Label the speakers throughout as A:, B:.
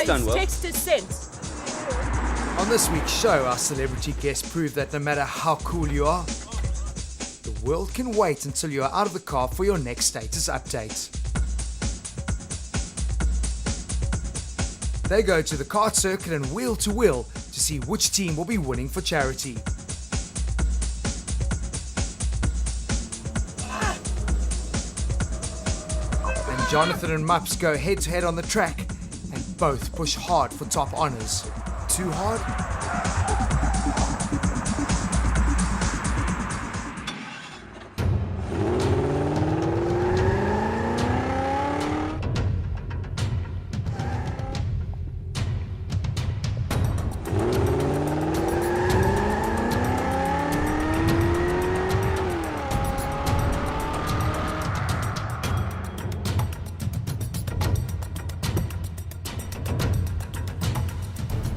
A: done well.
B: Text is sent.
C: On this week's show, our celebrity guests prove that no matter how cool you are, the world can wait until you are out of the car for your next status update. They go to the kart circuit and wheel to wheel to see which team will be winning for charity. And Jonathan and Mups go head to head on the track and both push hard for top honours. Too hard?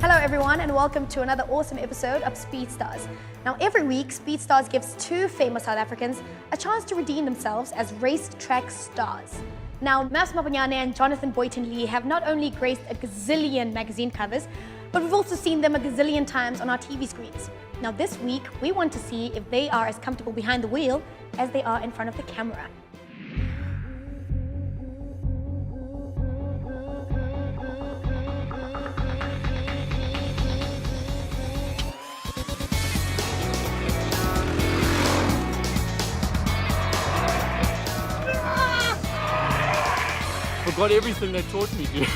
D: Hello everyone and welcome to another awesome episode of Speed Stars. Now every week, Speed Stars gives two famous South Africans a chance to redeem themselves as racetrack stars. Now Maponyane and Jonathan Boynton-Lee have not only graced a gazillion magazine covers, but we've also seen them a gazillion times on our TV screens. Now this week, we want to see if they are as comfortable behind the wheel as they are in front of the camera.
A: Forgot everything they taught me, dude.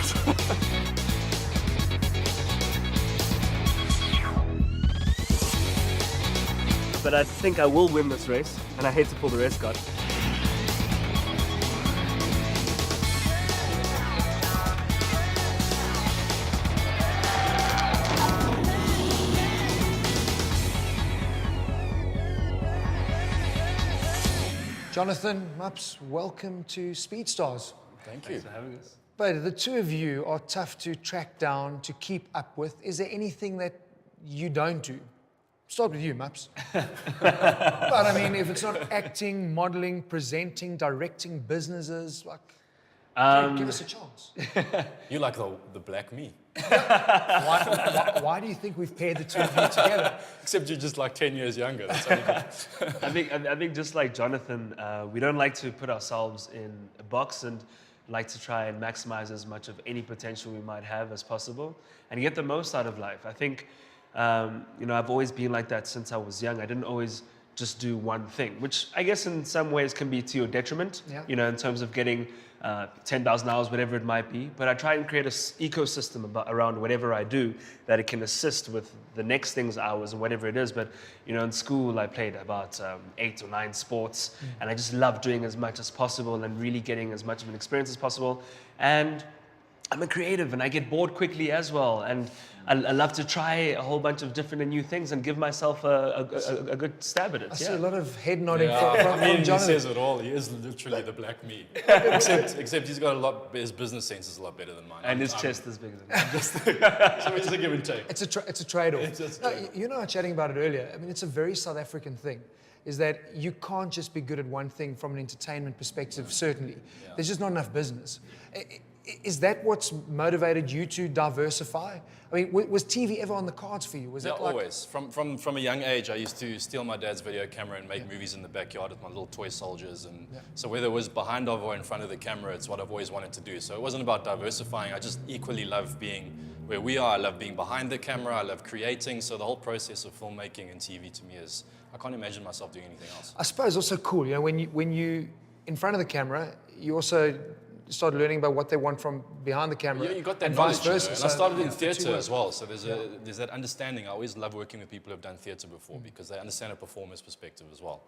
E: But I think I will win this race, and I hate to pull the race card.
C: Jonathan, Mups, welcome to Speed Stars.
F: Thank you.
E: Thanks for having us.
C: But the two of you are tough to track down, to keep up with. Is there anything that you don't do? Start with you, Mups. But I mean, if it's not acting, modeling, presenting, directing businesses, like, give us a chance.
F: You like the black me.
C: Why do you think we've paired the two of you together?
F: Except you're just like 10 years younger. That's only good.
E: I think just like Jonathan, we don't like to put ourselves in a box and like to try and maximize as much of any potential we might have as possible and get the most out of life. I think, I've always been like that since I was young. I didn't always just do one thing, which I guess in some ways can be to your detriment, in terms of getting 10,000 hours, whatever it might be. But I try and create an ecosystem around whatever I do that it can assist with the next thing's hours and whatever it is. But, in school, I played about 8 or 9 sports, and I just loved doing as much as possible and really getting as much of an experience as possible. And I'm a creative and I get bored quickly as well. And I love to try a whole bunch of different and new things and give myself a good stab at it.
C: I see a lot of head nodding
F: I
C: from
F: mean, he
C: Jonathan.
F: says it all. He is literally the black me. except he's got his business sense is a lot better than mine.
E: And his chest is bigger than mine.
F: So it's a give and take.
C: It's a trade-off. You and I were chatting about it earlier. I mean, it's a very South African thing, is that you can't just be good at one thing from an entertainment perspective, certainly. There's just not enough business. Is that what's motivated you to diversify? I mean, was TV ever on the cards for you? Was that like...
F: always. From a young age, I used to steal my dad's video camera and make movies in the backyard with my little toy soldiers. And so whether it was behind of or in front of the camera, it's what I've always wanted to do. So it wasn't about diversifying. I just equally love being where we are. I love being behind the camera. I love creating. So the whole process of filmmaking and TV to me is, I can't imagine myself doing anything else.
C: I suppose also cool, when you in front of the camera, you also start learning about what they want from behind the camera.
F: Yeah, you got that
C: and
F: knowledge,
C: vice versa.
F: And I started in theatre as well, so there's that understanding. I always love working with people who have done theatre before because they understand a performer's perspective as well,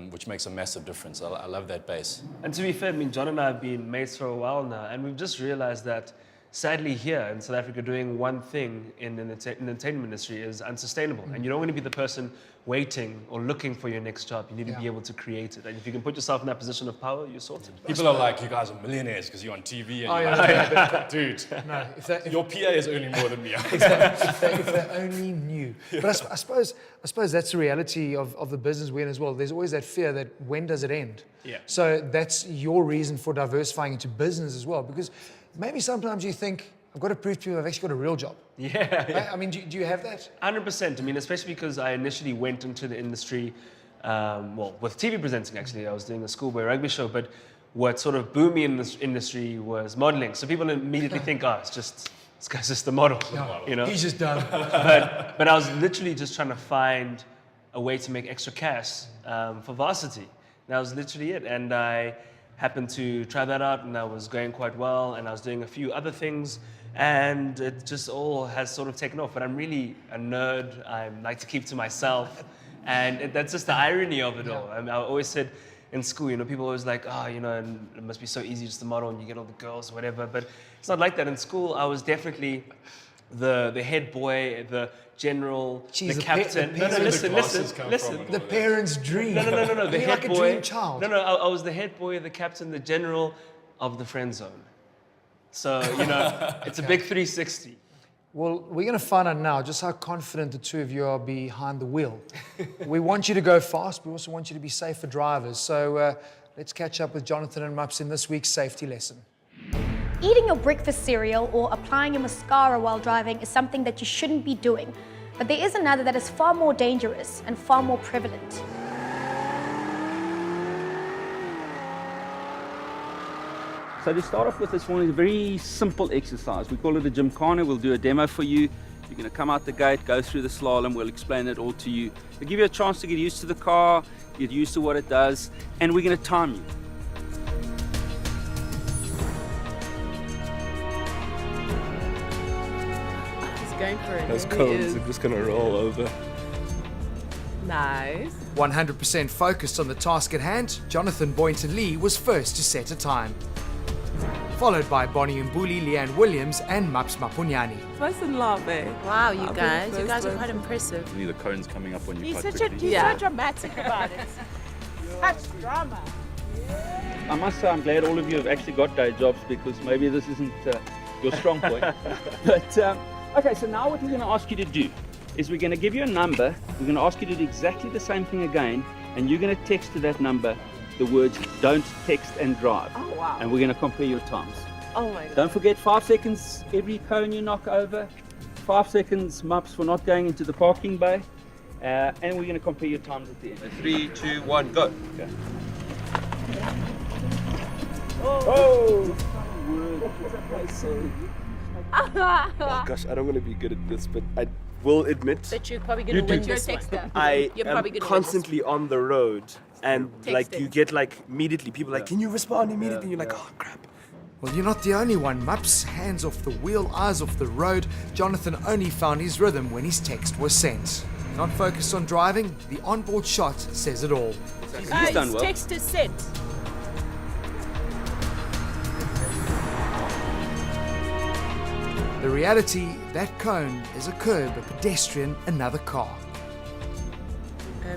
F: which makes a massive difference. I love that base.
E: And to be fair, John and I have been mates for a while now, and we've just realized that sadly here in South Africa, doing one thing in the entertainment industry is unsustainable. And you don't want to be the person waiting or looking for your next job. You need to be able to create it. And if you can put yourself in that position of power, you're sorted.
F: People are like, you guys are millionaires because you're on TV. And dude,
C: no,
F: your PA is earning more than me.
C: Exactly. If they only knew. But I suppose that's the reality of the business we're in as well. There's always that fear that when does it end?
E: Yeah.
C: So that's your reason for diversifying into business as well. Because maybe sometimes you think, I've got to prove to you I've actually got a real job.
E: Yeah.
C: I mean, do you have that?
E: 100%. I mean, especially because I initially went into the industry, with TV presenting actually. I was doing a schoolboy rugby show, but what sort of boomed me in this industry was modeling. So people immediately think, this guy's just a model, you know?
C: He's just done.
E: But I was literally just trying to find a way to make extra cash for varsity. That was literally it. And I happened to try that out, and that was going quite well. And I was doing a few other things, and it just all has sort of taken off. But I'm really a nerd. I like to keep to myself. And that's just the irony of it all. I mean, I always said in school, you know, people always like, and it must be so easy just to model and you get all the girls, whatever. But it's not like that. In school, I was definitely the head boy, the general, the captain. Listen.
C: The parents' dream.
E: No. The
C: You're
E: head
C: like a
E: boy.
C: dream child.
E: No. I was the head boy, the captain, the general of the friend zone. So, you know, it's a big 360.
C: Well, we're going to find out now just how confident the two of you are behind the wheel. We want you to go fast. We also want you to be safer drivers. So let's catch up with Jonathan and Mups in this week's safety lesson.
D: Eating your breakfast cereal or applying your mascara while driving is something that you shouldn't be doing. But there is another that is far more dangerous and far more prevalent.
B: So to start off with this one is a very simple exercise. We call it a Gymkhana. We'll do a demo for you. You're going to come out the gate, go through the slalom. We'll explain it all to you. We'll give you a chance to get used to the car, get used to what it does, and we're going to time you.
G: He's going for it.
H: Those
G: He
H: cones
G: is.
H: are just going to roll over.
G: Nice.
C: 100% focused on the task at hand, Jonathan Boynton-Lee was first to set a time. Followed by Bonnie Mbuli, Leanne Williams, and Mups Maponyane.
G: First in love, eh?
I: Wow, you
G: I'll be
I: guys.
G: the
I: You guys
G: first
I: are quite
G: person.
I: impressive.
H: The cones coming up on you
I: He's
H: quite
I: such
H: quickly.
I: so dramatic about it. Such drama.
B: I must say I'm glad all of you have actually got day jobs because maybe this isn't your strong point. But okay, so now what we're going to ask you to do is we're going to give you a number. We're going to ask you to do exactly the same thing again, and you're going to text to that number the words "don't text and drive."
G: Oh, wow.
B: And we're going to compare your times.
G: Oh, my God.
B: Don't forget 5 seconds every cone you knock over. 5 seconds Mups for not going into the parking bay. And we're going to compare your times at the end.
H: 3, 2, 1, go.
B: Okay.
H: Oh gosh, I don't want to be good at this, but I will admit
I: But you're probably going to win this one.
H: I
I: You're
H: am
I: probably gonna win
H: constantly on the road, and like
I: Texting.
H: you get like immediately people like, can you respond immediately? And you're like, oh crap.
C: Well, you're not the only one, Mups. Hands off the wheel, eyes off the road. Jonathan only found his rhythm when his text was sent. Not focused on driving, the onboard shot says it all.
B: He's done well.
I: Text is sent.
C: The reality, that cone is a curb, a pedestrian, another car.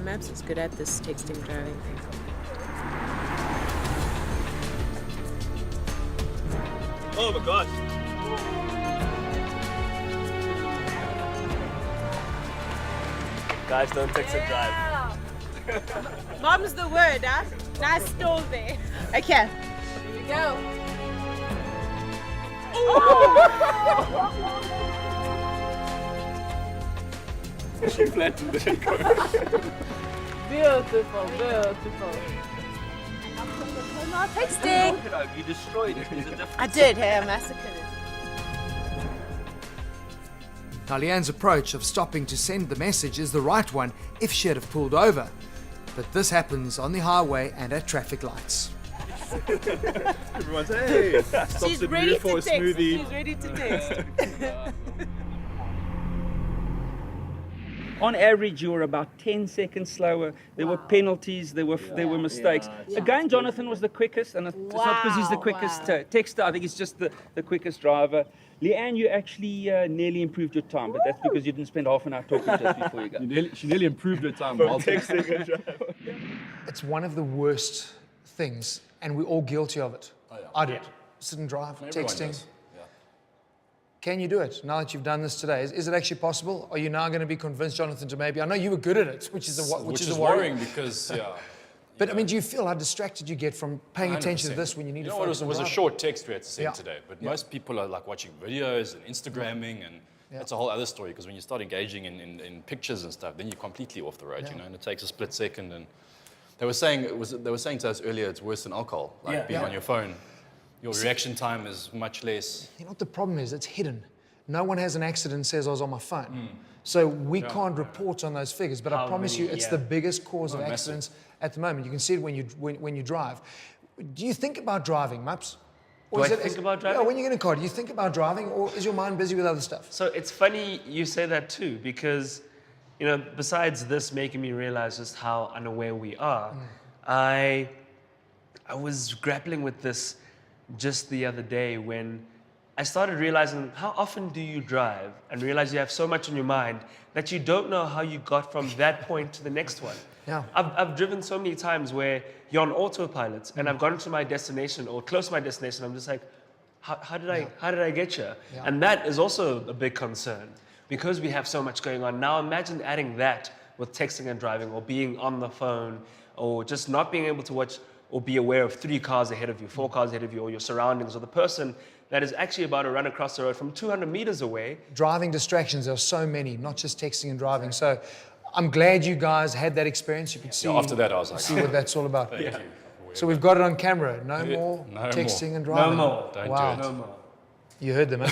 I: Maps is good at this texting driving thing.
H: Oh my gosh. Guys, don't text and drive.
I: Mom's the word, huh? Nice stall there. Okay. Here we go.
H: She flattened the cone.
G: Beautiful, beautiful.
I: Not texting.
B: You destroyed it. There's a difference.
I: I did, hey, I massacred it.
C: Now, Leanne's approach of stopping to send the message is the right one if she had have pulled over. But this happens on the highway and at traffic lights.
H: Everyone's, hey, stops
I: She's
H: at
I: ready
H: blue for a
I: to text.
H: smoothie.
I: She's ready to text.
B: On average, you were about 10 seconds slower. There were penalties, there were mistakes. Again, Jonathan was the quickest, and it's not because he's the quickest texter. I think he's just the quickest driver. Leanne, you actually nearly improved your time, but that's because you didn't spend half an hour talking just before you go.
J: She nearly improved her time while texting and driving.
C: It's one of the worst things, and we're all guilty of it. I did. Sit and drive,
F: Everyone
C: texting.
F: does. Yeah.
C: Can you do it now that you've done this today? Is it actually possible? Are you now going to be convinced, Jonathan, to maybe? I know you were good at it, which is a
F: Which is
C: worry.
F: worrying because
C: But I mean, do you feel how distracted you get from paying attention to
F: 100%.
C: this when you need
F: You
C: to
F: know what,
C: focus
F: it
C: on
F: was a
C: driving?
F: short text we had to send
C: Yeah.
F: today, but
C: Yeah.
F: most people are like watching videos and Instagramming, and that's a whole other story, because when you start engaging in pictures and stuff, then you're completely off the road,
C: Yeah.
F: you know, and it takes a split second. And they were saying to us earlier, it's worse than alcohol, like being on your phone. Your reaction time is much less.
C: You know what the problem is? It's hidden. No one has an accident and says I was on my phone. So we can't report on those figures, but I promise you it's the biggest cause of accidents at the moment. You can see it when you drive. Do you think about driving, Maps?
E: Do I think about driving?
C: Yeah, when you get in a car, do you think about driving, or is your mind busy with other stuff?
E: So it's funny you say that too, because, you know, besides this making me realize just how unaware we are, I was grappling with this just the other day when I started realizing how often do you drive and realize you have so much on your mind that you don't know how you got from that point to the next one.
C: Yeah.
E: I've driven so many times where you're on autopilot and I've gotten to my destination or close to my destination. I'm just like, how did I get here?
C: Yeah.
E: And that is also a big concern because we have so much going on. Now imagine adding that with texting and driving or being on the phone or just not being able to watch or be aware of 3 cars ahead of you, 4 cars ahead of you, or your surroundings, or the person that is actually about to run across the road from 200 meters away.
C: Driving distractions, there are so many, not just texting and driving. So I'm glad you guys had that experience. You could see,
F: After that, I was like,
C: see what that's all about.
F: thank you.
C: So we've got it on camera. No more
F: no
C: texting
F: more.
C: and driving.
E: No more.
F: Don't
C: Wow.
F: do it.
E: No more.
C: You heard them, eh?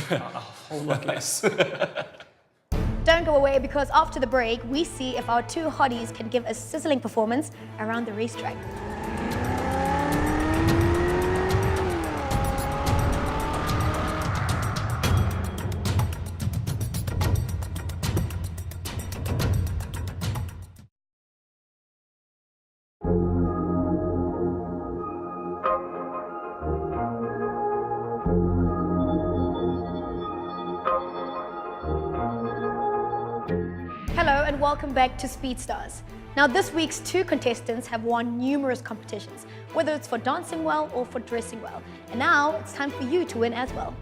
D: Don't go away, because after the break, we see if our 2 hotties can give a sizzling performance around the racetrack. Hello and welcome back to Speed Stars. Now this week's 2 contestants have won numerous competitions, whether it's for dancing well or for dressing well. And now it's time for you to win as well.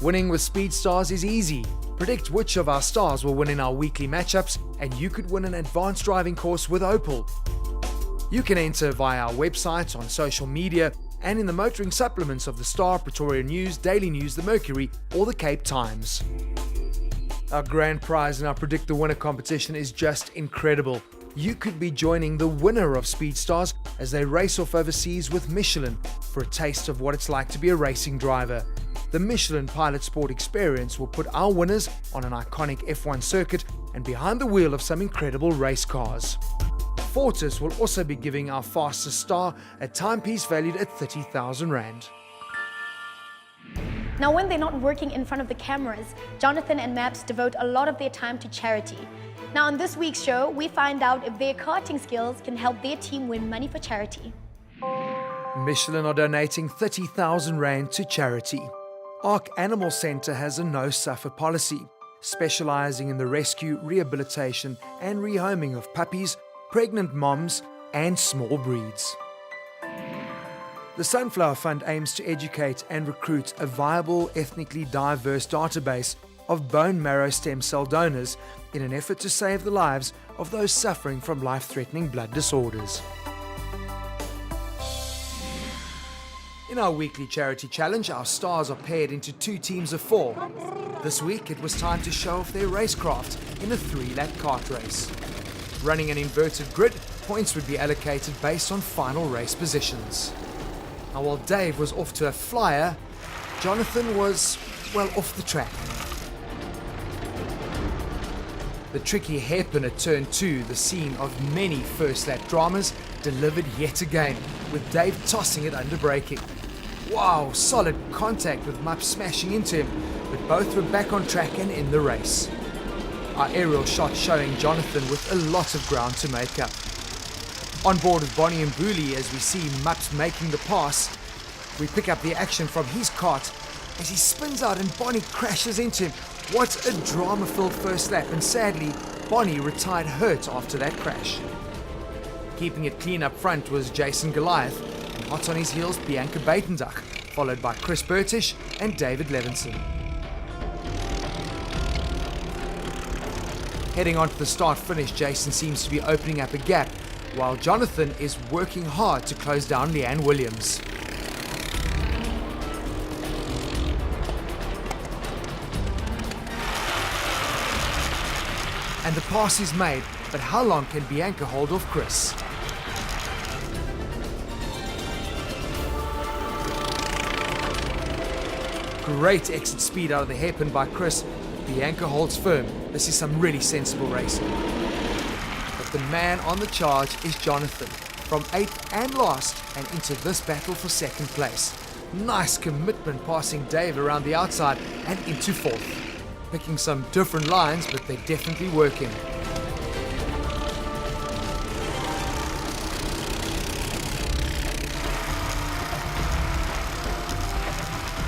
C: Winning with Speed Stars is easy. Predict which of our stars will win in our weekly matchups, and you could win an advanced driving course with Opel. You can enter via our website, on social media, and in the motoring supplements of the Star, Pretoria News, Daily News, the Mercury, or the Cape Times. Our grand prize in our Predict the Winner competition is just incredible. You could be joining the winner of Speed Stars as they race off overseas with Michelin for a taste of what it's like to be a racing driver. The Michelin Pilot Sport experience will put our winners on an iconic F1 circuit and behind the wheel of some incredible race cars. Fortis will also be giving our fastest star a timepiece valued at 30,000 Rand.
D: Now when they're not working in front of the cameras, Jonathan and Maps devote a lot of their time to charity. Now on this week's show, we find out if their karting skills can help their team win money for charity.
C: Michelin are donating 30,000 Rand to charity. Ark Animal Centre has a no-suffer policy, specialising in the rescue, rehabilitation and rehoming of puppies, pregnant moms and small breeds. The Sunflower Fund aims to educate and recruit a viable, ethnically diverse database of bone marrow stem cell donors in an effort to save the lives of those suffering from life-threatening blood disorders. In our weekly charity challenge, our stars are paired into 2 teams of 4. This week, it was time to show off their racecraft in a 3-lap kart race. Running an inverted grid, points would be allocated based on final race positions. Now, while Dave was off to a flyer, Jonathan was, well, off the track. The tricky hairpin at turn 2, the scene of many first lap dramas, delivered yet again, with Dave tossing it under braking. Wow, solid contact with Mup smashing into him, but both were back on track and in the race. Our aerial shot showing Jonathan with a lot of ground to make up. On board with Bonnie and Booley as we see Mups making the pass, we pick up the action from his kart as he spins out and Bonnie crashes into him. What a drama-filled first lap, and sadly, Bonnie retired hurt after that crash. Keeping it clean up front was Jason Goliath, and hot on his heels Bianca Buitendijk, followed by Chris Burtish and David Levinson. Heading on to the start-finish, Jason seems to be opening up a gap, while Jonathan is working hard to close down Leanne Williams. And the pass is made, but how long can Bianca hold off Chris? Great exit speed out of the hairpin by Chris. Bianca holds firm. This is some really sensible racing. But the man on the charge is Jonathan, from 8th and last and into this battle for 2nd place. Nice commitment passing Dave around the outside and into 4th. Picking some different lines, but they're definitely working.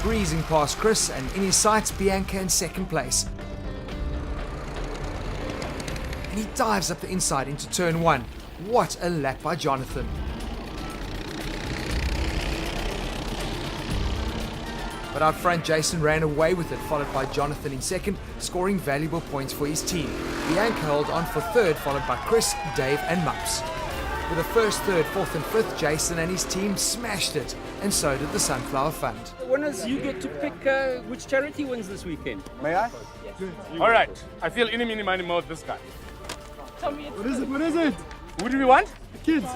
C: Breezing past Chris and in his sights Bianca in 2nd place. And he dives up the inside into turn 1. What a lap by Jonathan. But out front, Jason ran away with it, followed by Jonathan in 2nd, scoring valuable points for his team. Bianca held on for 3rd, followed by Chris, Dave and Mups. With the 1st, 3rd, 4th and 5th, Jason and his team smashed it, and so did the Sunflower Fund.
B: Winners, you get to pick which charity wins this weekend.
J: May I? All right. I feel any, mini, money, more this guy. What is it? What is it? Who do we want? The kids.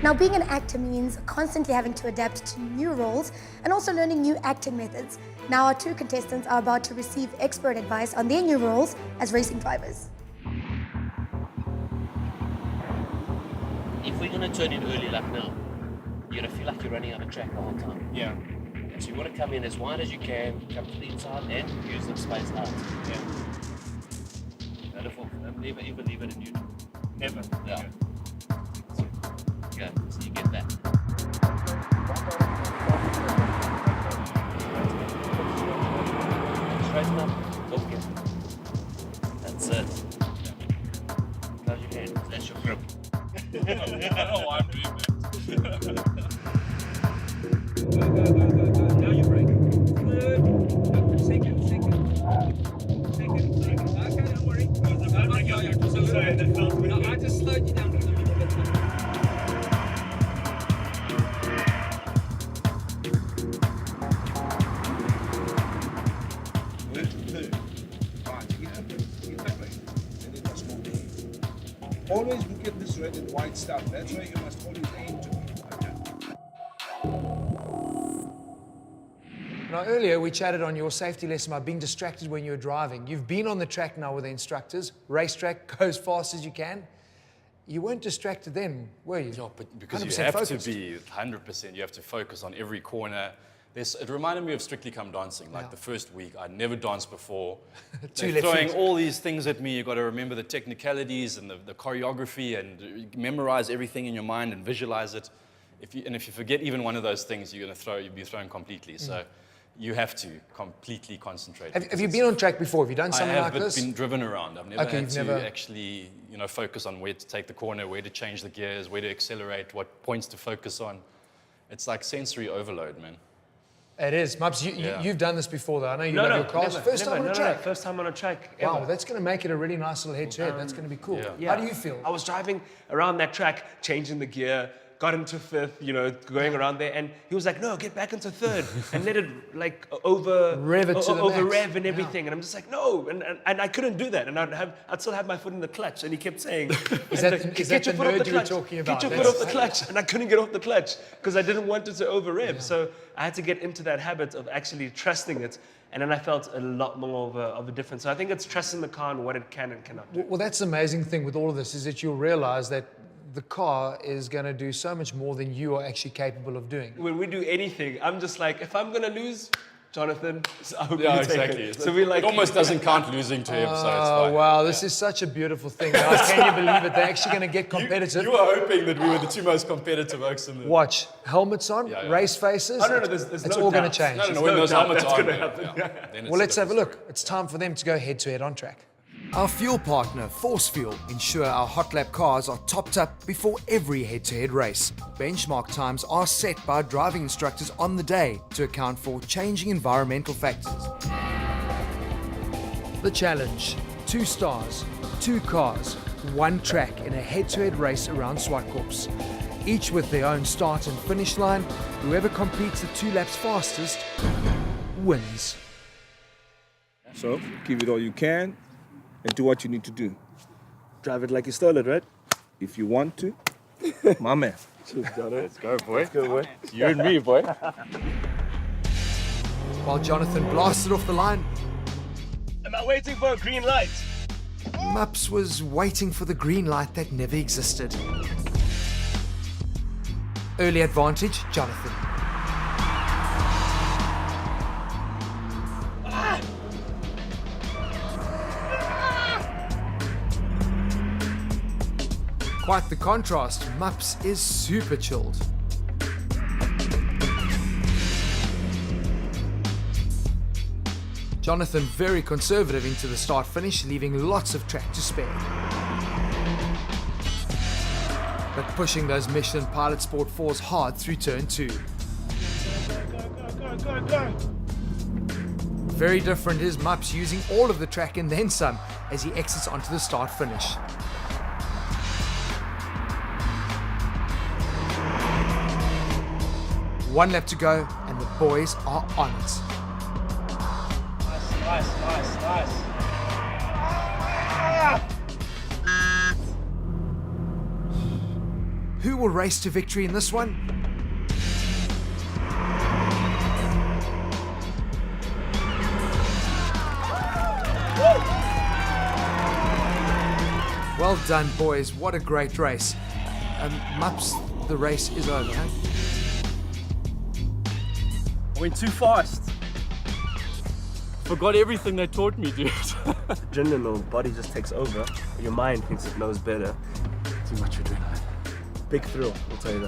D: Now, being an actor means constantly having to adapt to new roles and also learning new acting methods. Now, our 2 contestants are about to receive expert advice on their new roles as racing drivers.
K: If we're going to turn in early lap now, you're going to feel like you're running out of track the whole time.
J: Yeah.
K: And so you want to come in as wide as you can, come to the inside and use the space out.
J: Yeah.
K: Wonderful. Never ever leave it in you.
J: Never.
K: Yeah. Okay, so you get that. Straighten up. Okay. That's it. Close your hands. That's your grip.
J: I don't know why I'm doing that.
B: Now you break. 3rd, 2nd. Okay, don't worry. I just slowed you down a little bit.
L: Always look at this red and white stuff. That's where you must always aim to be.
C: Now, earlier we chatted on your safety lesson about being distracted when you're driving. You've been on the track now with the instructors. Racetrack, go as fast as you can. You weren't distracted then, were you?
F: Yeah, but because you
C: 100%
F: have
C: focused.
F: to be 100%, you have to focus on every corner. It reminded me of Strictly Come Dancing. Like the first week, I'd never danced before. They're throwing all these things at me. You've got to remember the technicalities and the choreography and memorize everything in your mind and visualize it. If you forget even one of those things, you'll be thrown completely. So you have to completely concentrate.
C: Have you been on track before? Have you done something like this?
F: I have been driven around. I've never had to
C: never...
F: actually focus on where to take the corner, where to change the gears, where to accelerate, what points to focus on. It's like sensory overload, man.
C: It is. Mups, you've done this before, though. I know you love your cars. First time on a track?
E: First time on a track.
C: Wow, that's going to make it a really nice little head-to-head. That's going to be cool.
E: Yeah.
C: How do you feel?
E: I was driving around that track, changing the gear, got into 5th, going around there, and he was like, no, get back into 3rd, and let it
C: rev it to the max.
E: rev and everything, and I'm just like, no, and I couldn't do that, and I'd still have my foot in the clutch, and he kept saying,
C: is that the nerd you were talking about?
E: Get your foot off the clutch, and I couldn't get off the clutch, because I didn't want it to over rev, so I had to get into that habit of actually trusting it, and then I felt a lot more of a difference. So I think it's trusting the car and what it can and cannot do.
C: Well, that's the amazing thing with all of this, is that you'll realize that the car is going to do so much more than you are actually capable of doing.
E: When we do anything, I'm just like, if I'm going to lose, Jonathan, I hope
F: yeah,
E: you
F: exactly.
E: take it. So we like,
F: it almost doesn't count losing to him, so it's fine.
C: Wow, this is such a beautiful thing. Guys, can you believe it? They're actually going to get competitive.
F: You were hoping that we were the 2 most competitive oaks in the...
C: Watch, helmets on, race faces.
E: Oh, no, there's
C: it's
E: no
C: all going
E: doubt.
C: to change.
F: No, when those helmets
E: that's
F: on,
E: going to happen.
C: Well, let's have a look. It's time for them to go head-to-head on track. Our fuel partner, Force Fuel, ensure our hot lap cars are topped up before every head-to-head race. Benchmark times are set by driving instructors on the day to account for changing environmental factors. The challenge, 2 stars, 2 cars, 1 track in a head-to-head race around Swartkorps. Each with their own start and finish line. Whoever completes the 2 laps fastest wins.
L: So, give it all you can and do what you need to do.
H: Drive it like you stole it, right?
L: If you want to, my man.
J: Let's go, boy.
H: Let's go, boy.
J: You and me, boy.
C: While Jonathan blasted off the line,
K: Am I waiting for a green light?
C: Mups was waiting for the green light that never existed. Early advantage, Jonathan. Quite the contrast, Mups is super chilled. Jonathan very conservative into the start-finish, leaving lots of track to spare. But pushing those Michelin Pilot Sport 4s hard through turn 2.
J: Go.
C: Very different is Mups using all of the track and then some as he exits onto the start-finish. One lap to go and the boys are on it.
K: Nice.
C: Who will race to victory in this one? Well done, boys. What a great race. Mups, the race is over, huh?
A: I went too fast. Forgot everything they taught me, dude.
H: Adrenaline, your body just takes over. Your mind thinks it knows better.
A: Too much adrenaline.
H: Big thrill, I'll tell you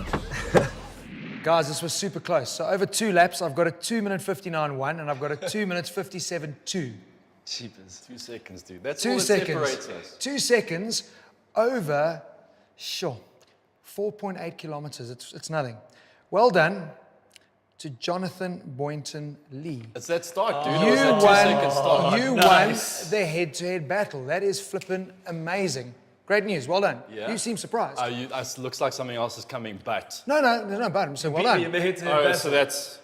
H: that.
C: Guys, this was super close. So over 2 laps, I've got a 2-minute 59.1 and I've got a 2 minutes 57.2.
E: Cheapers.
F: 2 seconds, dude. That's
C: 2
F: all that
C: seconds.
F: separates us.
C: 2 seconds over, 4.8 kilometers. It's nothing. Well done to Jonathan Boynton-Lee.
F: It's that start, dude.
C: You
F: It was that 2 second start.
C: won the head-to-head battle. That is flippin' amazing. Great news. Well done.
F: Yeah.
C: You seem surprised.
F: It looks like something else is coming, but.
C: No, there's no but. So well done.
F: So that's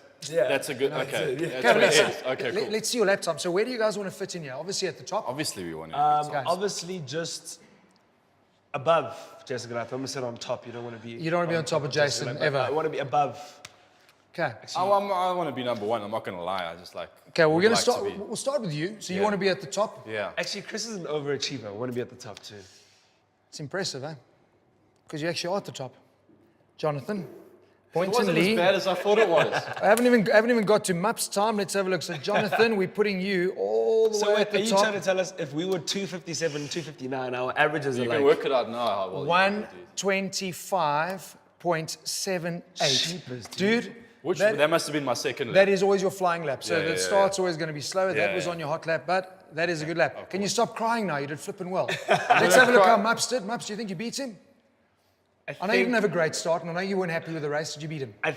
F: a good. Okay. That's
C: Okay,
F: ahead. Okay, cool.
C: Let's see your lap time. So where do you guys want to fit in here? Obviously at the top.
F: Obviously, we want to.
E: Obviously, just above Jason Goliath. I'm going to sit on top. You don't want to be.
C: You don't want to be on top of Jason ever.
E: I want to be above.
C: Okay.
F: I want to be number 1. I'm not going to lie. I just like.
C: Okay, we're
F: would
C: going to
F: like
C: start.
F: be.
C: We'll start with you. So you
F: Yeah.
C: want to be at the top?
F: Yeah.
E: Actually, Chris is an overachiever. I want to be at the top too.
C: It's impressive, eh? Because you actually are at the top. Jonathan,
F: It wasn't as
C: Boynton-Lee.
F: bad as I thought it was.
C: I haven't even got to Mups time. Let's have a look. So Jonathan, we're putting you all the way
E: So
C: at
E: are
C: the
E: you
C: top.
E: trying to tell us if we were 257, 259, our averages
F: You
E: are
F: can
E: like...
F: work it out now. How well you can do.
C: 125.78. Dude,
F: That must have been my second lap.
C: that is always your flying lap. So
F: Yeah,
C: the start's always going to be slower.
F: Yeah,
C: That was
F: yeah.
C: on your hot lap, but that is a good lap. Can you stop crying now? You did flipping well. Let's have a look how Mups did. Mups, do you think you beat him? I know you didn't have a great start, and I know you weren't happy with the race. Did you beat him?
E: I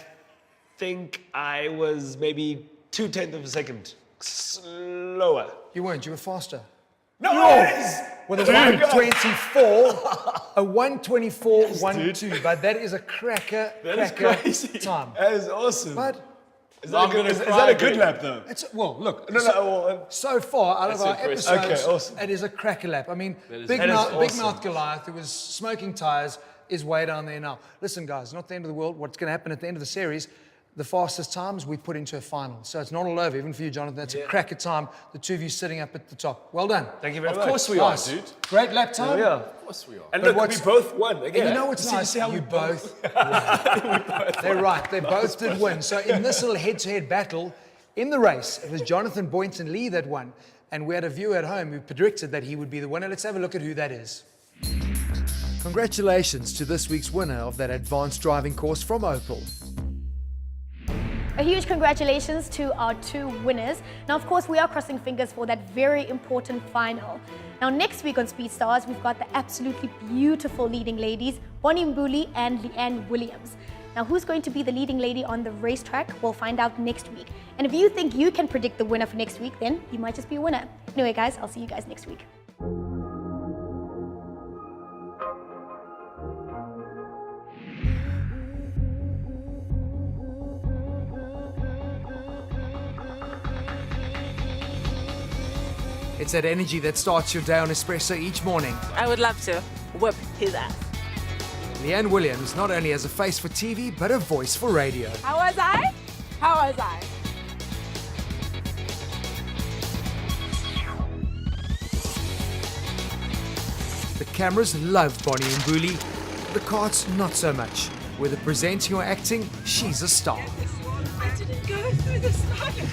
E: think I was maybe 0.2 of a second slower.
C: You weren't. You were faster.
E: No!
C: With a 124.12, but that is a cracker
F: crazy.
C: time.
E: That is awesome.
C: But
E: is that a good lap though?
C: it's look.
E: No.
C: So far out of our
F: impressive.
C: episodes,
E: Okay, awesome.
C: it is a cracker lap. I mean,
F: is
C: Big
E: awesome.
C: Mouth Goliath, who was smoking tires, is way down there now. Listen, guys, not the end of the world. What's going to happen at the end of the series? The fastest times we put into a final. So it's not all over, even for you, Jonathan. That's a cracker time. The two of you sitting up at the top. Well done.
E: Thank you very much.
F: Of course we
C: Nice.
F: are, dude.
C: Great lap time.
E: Yeah.
F: Of course we are.
E: And
C: But
E: look, we
C: what's-
E: both won again.
C: And you know what's nice?
E: See how
C: You
E: we
C: both won. They're right. They both did win. So in this little head-to-head battle, in the race, it was Jonathan Boynton-Lee that won. And we had a viewer at home who predicted that he would be the winner. Let's have a look at who that is. Congratulations to this week's winner of that advanced driving course from Opel.
D: A huge congratulations to our 2 winners. Now, of course, we are crossing fingers for that very important final. Now, next week on Speed Stars, we've got the absolutely beautiful leading ladies, Bonnie Mbuli and Leanne Williams. Now, who's going to be the leading lady on the racetrack? We'll find out next week. And if you think you can predict the winner for next week, then you might just be a winner. Anyway, guys, I'll see you guys next week.
C: It's that energy that starts your day on espresso each morning.
G: I would love to whip his ass.
C: Leanne Williams not only has a face for TV, but a voice for radio.
G: How was I? How was I?
C: The cameras love Bonnie and Mbuli, the carts not so much. Whether presenting or acting, she's a star.
G: I didn't go through the slide.